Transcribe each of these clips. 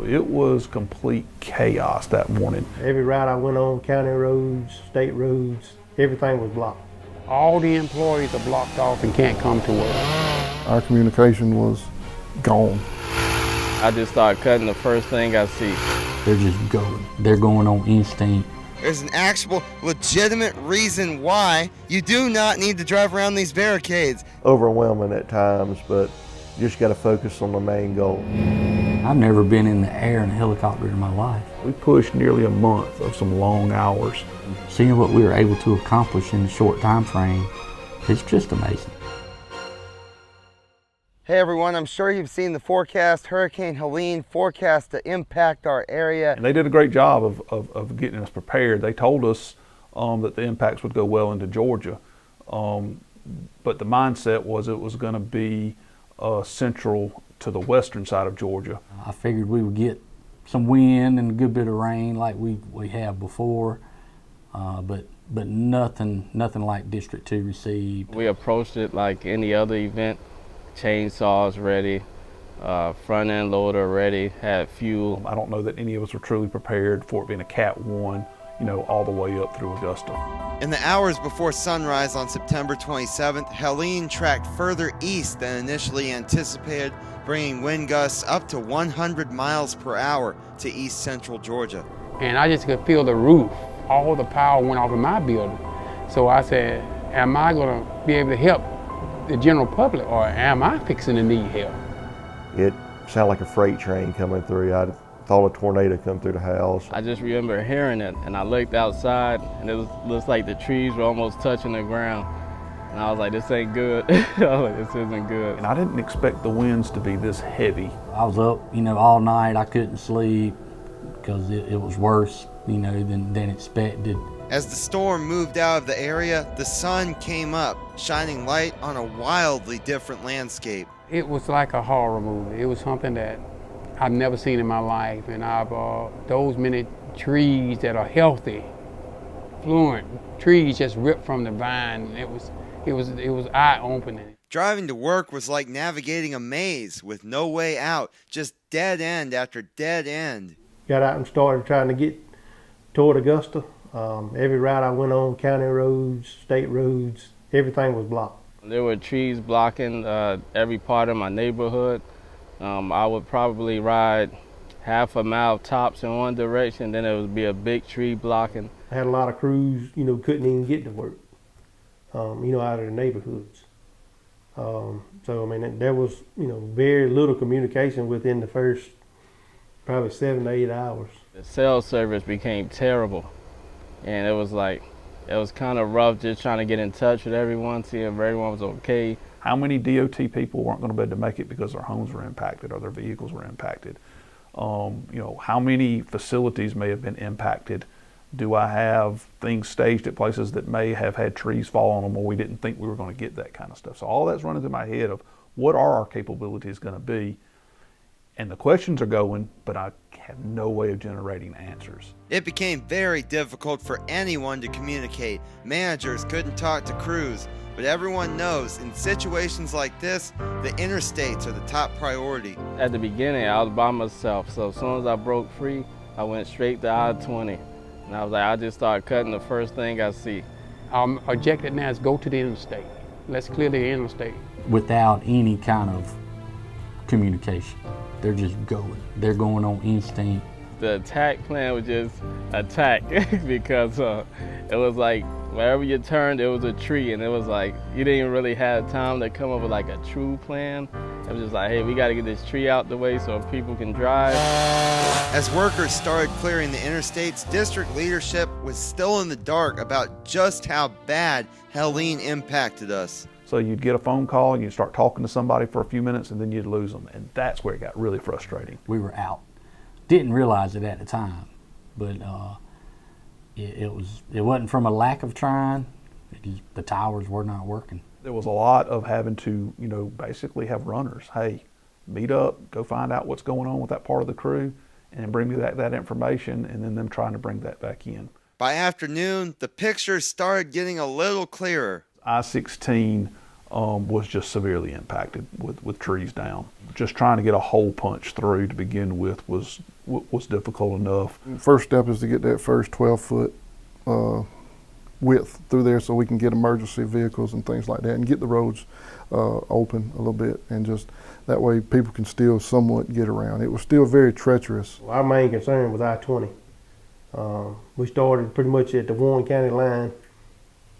it was complete chaos that morning. Every route I went on, county roads, state roads, everything was blocked. All the employees are blocked off and can't come to work. Our communication was gone. I just started cutting the first thing I see. They're just going. They're going on instinct. There's an actual legitimate reason why you do not need to drive around these barricades. Overwhelming at times, but you just got to focus on the main goal. I've never been in the air in a helicopter in my life. We pushed nearly a month of some long hours. Seeing what we were able to accomplish in a short time frame, it's just amazing. Hey everyone, I'm sure you've seen the forecast. Hurricane Helene forecast to impact our area. And they did a great job of getting us prepared. They told us that the impacts would go well into Georgia. But the mindset was it was going to be central to the western side of Georgia. I figured we would get some wind and a good bit of rain like we have before, but nothing like District 2 received. We approached it like any other event. Chainsaws ready, front end loader ready, had fuel. I don't know that any of us were truly prepared for it being a Cat 1, all the way up through Augusta. In the hours before sunrise on September 27th, Helene tracked further east than initially anticipated, bringing wind gusts up to 100 miles per hour to east central Georgia. And I just could feel the roof. All the power went off in my building. So I said, am I going to be able to help the general public, or am I fixing to need help? It sounded like a freight train coming through. I thought a tornado come through the house. I just remember hearing it, and I looked outside, and it looks like the trees were almost touching the ground. And I was like, this ain't good. I was like, this isn't good. And I didn't expect the winds to be this heavy. I was up, all night. I couldn't sleep because it was worse, than expected. As the storm moved out of the area, the sun came up, shining light on a wildly different landscape. It was like a horror movie. It was something that I've never seen in my life, and those many trees that are healthy, fluent trees just ripped from the vine. It was eye-opening. Driving to work was like navigating a maze with no way out, just dead end after dead end. Got out and started trying to get toward Augusta. Every route I went on, county roads, state roads, everything was blocked. There were trees blocking every part of my neighborhood. I would probably ride half a mile tops in one direction, then it would be a big tree blocking. I had a lot of crews, couldn't even get to work, out of the neighborhoods. There was, very little communication within the first probably 7 to 8 hours. The cell service became terrible. And it was kind of rough just trying to get in touch with everyone, seeing if everyone was okay. How many DOT people weren't going to be able to make it because their homes were impacted or their vehicles were impacted? How many facilities may have been impacted? Do I have things staged at places that may have had trees fall on them where we didn't think we were going to get that kind of stuff? So all that's running through my head of what are our capabilities going to be? And the questions are going, but I have no way of generating answers. It became very difficult for anyone to communicate. Managers couldn't talk to crews, but everyone knows in situations like this, the interstates are the top priority. At the beginning, I was by myself, so as soon as I broke free, I went straight to I-20. And I was like, I just started cutting the first thing I see. Our objective now is go to the interstate. Let's clear the interstate. Without any kind of communication. They're just going. They're going on instinct. The attack plan was just attack because it was like wherever you turned, it was a tree, and it was like you didn't even really have time to come up with like a true plan. It was just like, hey, we got to get this tree out the way so people can drive. As workers started clearing the interstates, district leadership was still in the dark about just how bad Helene impacted us. So you'd get a phone call and you'd start talking to somebody for a few minutes and then you'd lose them. And that's where it got really frustrating. We were out. Didn't realize it at the time, but it wasn't from a lack of trying. The towers were not working. There was a lot of having to, basically have runners. Hey, meet up, go find out what's going on with that part of the crew and bring me that information, and then them trying to bring that back in. By afternoon, the picture started getting a little clearer. I-16 was just severely impacted with trees down. Just trying to get a hole punch through to begin with was difficult enough. First step is to get that first 12-foot width through there so we can get emergency vehicles and things like that and get the roads open a little bit, and just that way people can still somewhat get around. It was still very treacherous. Our main concern was I-20. We started pretty much at the Warren County line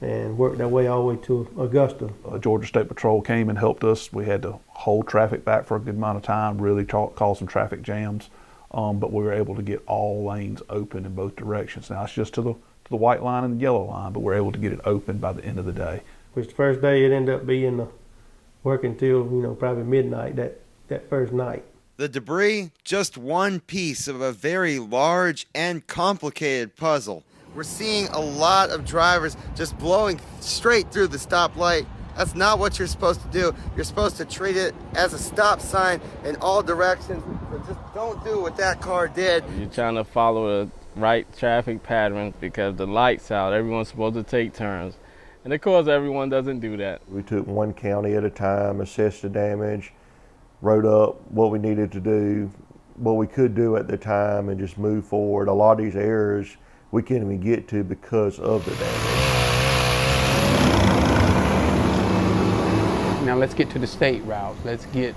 and worked our way all the way to Augusta. Georgia State Patrol came and helped us. We had to hold traffic back for a good amount of time, really cause some traffic jams, but we were able to get all lanes open in both directions. Now it's just to the white line and the yellow line, but we're able to get it open by the end of the day. Which the first day it ended up being working till probably midnight that first night. The debris, just one piece of a very large and complicated puzzle. We're seeing a lot of drivers just blowing straight through the stoplight. That's not what you're supposed to do. You're supposed to treat it as a stop sign in all directions. But just don't do what that car did. You're trying to follow the right traffic patterns because the light's out. Everyone's supposed to take turns. And of course, everyone doesn't do that. We took one county at a time, assessed the damage, wrote up what we needed to do, what we could do at the time, and just move forward. A lot of these errors we can't even get to because of the damage. Now let's get to the state routes. Let's get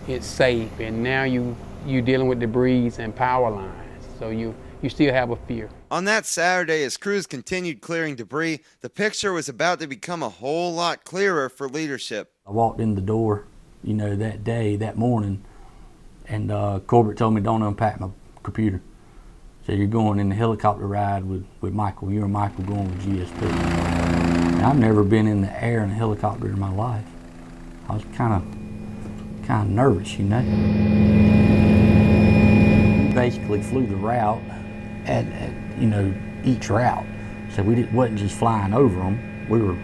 it safe. And now you're dealing with debris and power lines. So you still have a fear. On that Saturday, as crews continued clearing debris, the picture was about to become a whole lot clearer for leadership. I walked in the door, that morning, and Corbett told me, don't unpack my computer. So you're going in the helicopter ride with Michael. You and Michael going with GSP. And I've never been in the air in a helicopter in my life. I was kind of nervous, We basically flew the route at each route. So we wasn't just flying over them. We were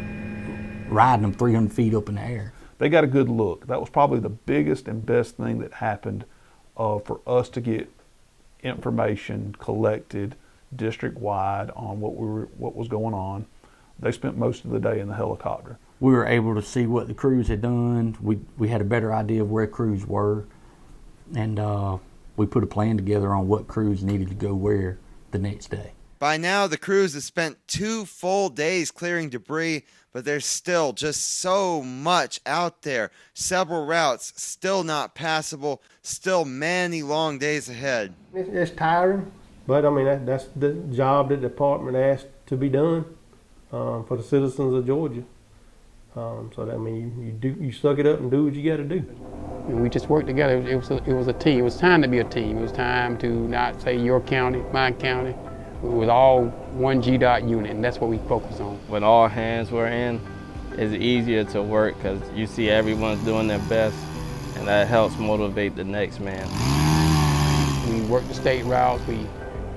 riding them 300 feet up in the air. They got a good look. That was probably the biggest and best thing that happened for us to get information collected district-wide on what was going on. They spent most of the day in the helicopter. We were able to see what the crews had done. We had a better idea of where crews were, and we put a plan together on what crews needed to go where the next day. By now, the crews have spent 2 full days clearing debris, but there's still just so much out there. Several routes still not passable, still many long days ahead. It's tiring, but that's the job that the department asked to be done for the citizens of Georgia. You suck it up and do what you got to do. And we just worked together. It was a team. It was time to be a team. It was time to not say your county, my county. It was all one GDOT unit, and that's what we focus on. When all hands were in, it's easier to work because you see everyone's doing their best, and that helps motivate the next man. We work the state routes, we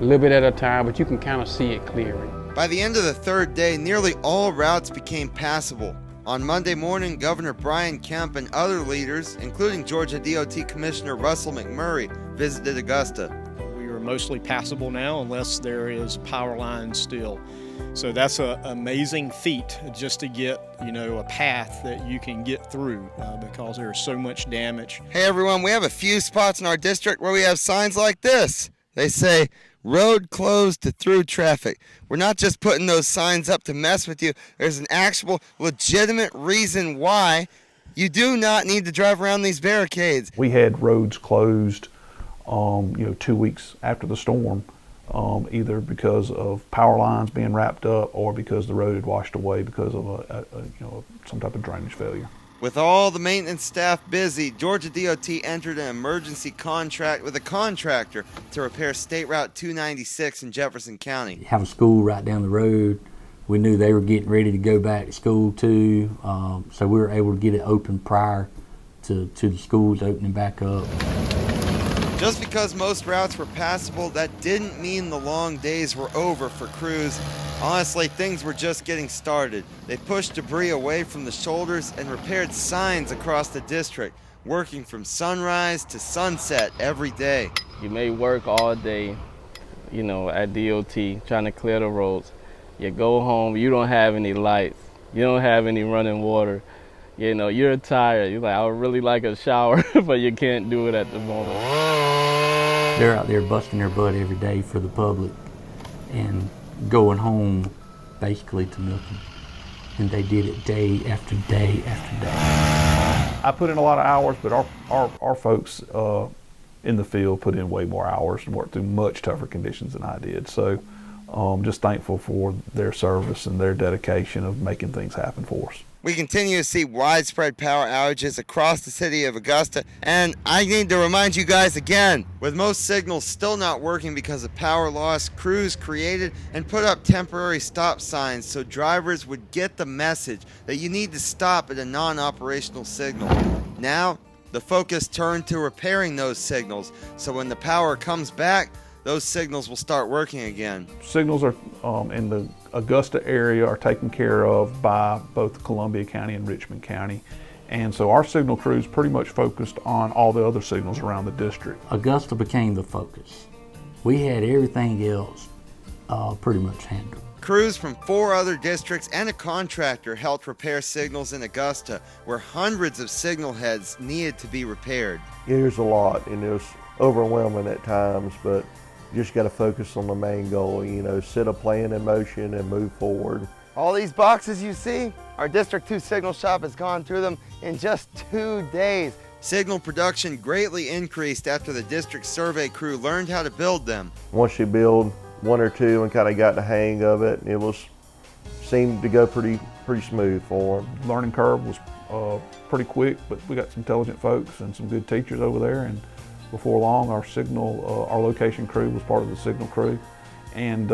a little bit at a time, but you can kind of see it clearly. By the end of the 3rd day, nearly all routes became passable. On Monday morning, Governor Brian Kemp and other leaders, including Georgia DOT Commissioner Russell McMurray, visited Augusta. We are mostly passable now unless there is power lines still. So that's an amazing feat just to get, a path that you can get through because there is so much damage. Hey everyone, we have a few spots in our district where we have signs like this. They say, road closed to through traffic. We're not just putting those signs up to mess with you. There's an actual legitimate reason why you do not need to drive around these barricades. We had roads closed 2 weeks after the storm, either because of power lines being wrapped up or because the road had washed away because of some type of drainage failure. With all the maintenance staff busy, Georgia DOT entered an emergency contract with a contractor to repair State Route 296 in Jefferson County. You have a school right down the road. We knew they were getting ready to go back to school too, so we were able to get it open prior to the schools opening back up. Just because most routes were passable, that didn't mean the long days were over for crews. Honestly, things were just getting started. They pushed debris away from the shoulders and repaired signs across the district, working from sunrise to sunset every day. You may work all day, at DOT, trying to clear the roads. You go home, you don't have any lights, you don't have any running water. you know, you're tired. You're like, I would really like a shower, but you can't do it at the moment. They're out there busting their butt every day for the public and going home basically to nothing. And they did it day after day after day. I put in a lot of hours, but our folks in the field put in way more hours and worked through much tougher conditions than I did. So just thankful for their service and their dedication of making things happen for us. We continue to see widespread power outages across the city of Augusta, and I need to remind you guys again, with most signals still not working because of power loss, crews created and put up temporary stop signs so drivers would get the message that you need to stop at a non-operational signal. Now, the focus turned to repairing those signals, so when the power comes back, those signals will start working again. Signals are in the Augusta area are taken care of by both Columbia County and Richmond County. And so our signal crews pretty much focused on all the other signals around the district. Augusta became the focus. We had everything else pretty much handled. Crews from 4 other districts and a contractor helped repair signals in Augusta, where hundreds of signal heads needed to be repaired. There's a lot, and it was overwhelming at times, but you just got to focus on the main goal, you know, set a plan in motion and move forward. All these boxes you see, our District 2 signal shop has gone through them in just 2 days. Signal production greatly increased after the district survey crew learned how to build them. Once you build 1 or 2 and kind of got the hang of it, seemed to go pretty smooth for them. Learning curve was pretty quick, but we got some intelligent folks and some good teachers over there, and before long our location crew was part of the signal crew, and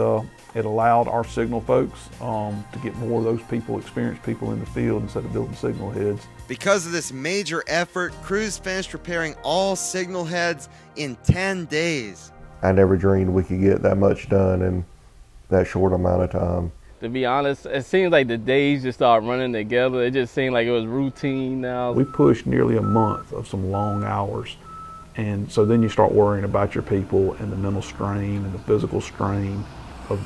it allowed our signal folks to get more of those experienced people in the field instead of building signal heads. Because of this major effort, crews finished repairing all signal heads in 10 days. I never dreamed we could get that much done in that short amount of time. To be honest, it seems like the days just start running together. It just seemed like it was routine now. We pushed nearly a month of some long hours. And so then you start worrying about your people and the mental strain and the physical strain of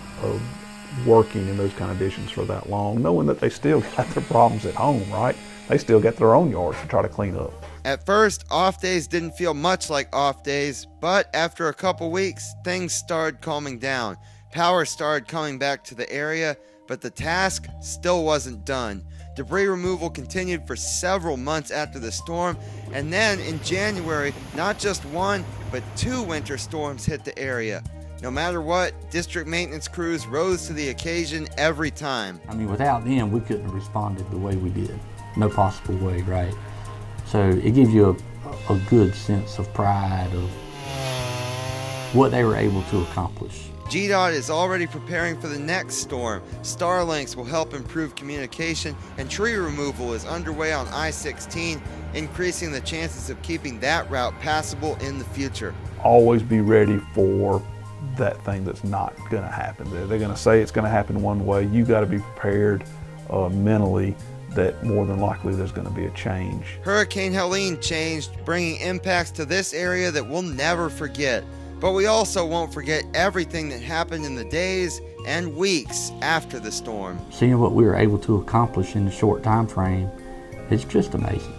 working in those kind of conditions for that long, knowing that they still got their problems at home, right? They still got their own yards to try to clean up. At first, off days didn't feel much like off days, but after a couple weeks, things started calming down. Power started coming back to the area, but the task still wasn't done. Debris removal continued for several months after the storm, and then in January, not just 1, but 2 winter storms hit the area. No matter what, district maintenance crews rose to the occasion every time. I mean, without them, we couldn't have responded the way we did. No possible way, right? So it gives you a good sense of pride of what they were able to accomplish. GDOT is already preparing for the next storm. Starlinks will help improve communication, and tree removal is underway on I-16, increasing the chances of keeping that route passable in the future. Always be ready for that thing that's not going to happen. They're going to say it's going to happen one way. You got to be prepared mentally that more than likely there's going to be a change. Hurricane Helene changed, bringing impacts to this area that we'll never forget. But we also won't forget everything that happened in the days and weeks after the storm. Seeing what we were able to accomplish in a short time frame, it's just amazing.